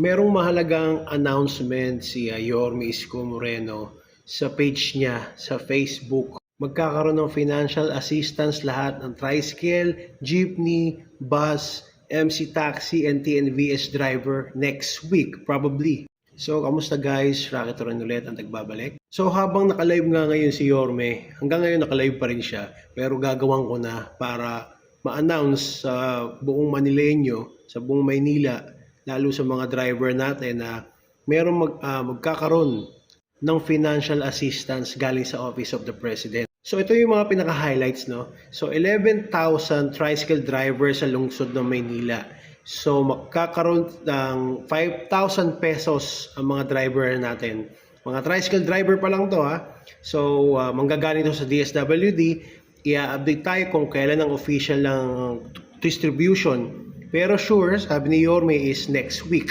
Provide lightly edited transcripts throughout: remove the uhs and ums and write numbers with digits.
Merong mahalagang announcement si Yorme Isko Moreno sa page niya sa Facebook. Magkakaroon ng financial assistance lahat ng tricycle, jeepney, bus, MC taxi, and TNVS driver next week probably. So, kamusta guys? Rocky Turan ulit ang nagbabalik. So, habang nakalive nga ngayon si Yorme, hanggang ngayon nakalive pa rin siya, pero gagawin ko na para ma-announce sa buong Manileño, sa buong Maynila, lalo sa mga driver natin na merong magkakaroon ng financial assistance galing sa Office of the President. So ito yung mga pinaka-highlights, no? So 11,000 tricycle drivers sa lungsod ng Maynila. So magkakaroon ng 5,000 pesos ang mga driver natin. Mga tricycle driver pa lang to, ha. So manggagaling ito sa DSWD. I-update tayo kung kailan ang official ng distribution. Pero sure, sabi ni Yorme, is next week.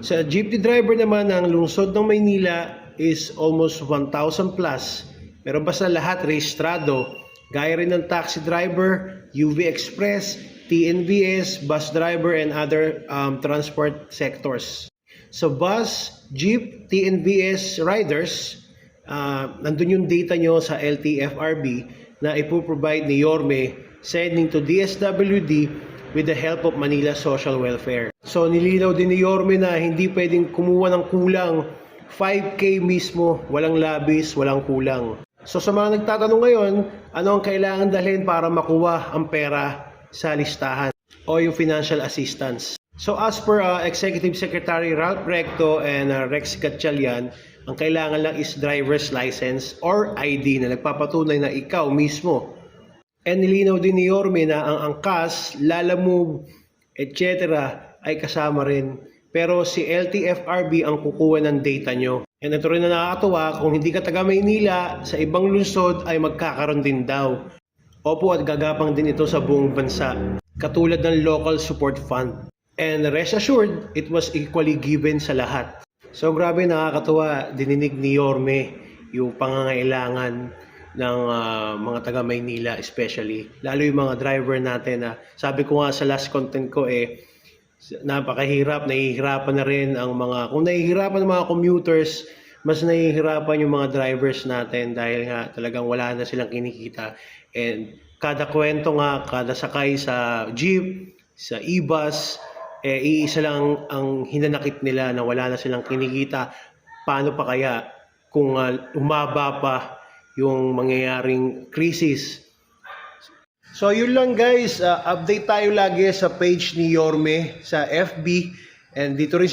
Sa jeepney driver naman ng lungsod ng Maynila is almost 1,000 plus. Pero basta lahat rehistrado. Gaya rin ng taxi driver, UV Express, TNVS, bus driver, and other transport sectors. So bus, jeep, TNVS riders, nandun yung data nyo sa LTFRB na ipoprovide ni Yorme sending to DSWD with the help of Manila Social Welfare. So nilinaw din ni Yorme na hindi pwedeng kumuha ng kulang, 5K mismo, walang labis, walang kulang. So sa mga nagtatanong ngayon, ano ang kailangan dalhin para makuha ang pera sa listahan o yung financial assistance? So as per Executive Secretary Ralph Recto and Rex Gatchalian, ang kailangan lang is driver's license or ID na nagpapatunay na ikaw mismo. And nilinaw din ni Yorme na ang angkas, lalamove, etc. ay kasama rin. Pero si LTFRB ang kukuha ng data nyo. And ito rin na nakakatuwa, kung hindi ka taga Maynila, sa ibang lungsod ay magkakaroon din daw. Opo, at gagapang din ito sa buong bansa. Katulad ng local support fund. And rest assured, it was equally given sa lahat. So grabe, nakakatuwa, dininig ni Yorme yung pangangailangan ng mga taga Maynila especially, lalo yung mga driver natin na sabi ko nga sa last content ko napakahirap, nahihirapan na rin ang kung nahihirapan ng mga commuters, mas nahihirapan yung mga drivers natin dahil nga talagang wala na silang kinikita. And kada kwento nga, kada sakay sa jeep, sa e-bus, iisa lang ang hinanakit nila na wala na silang kinikita. Paano pa kaya kung umaba pa yung mangyayaring krisis? So yun lang guys, update tayo lagi sa page ni Yorme sa FB, and dito rin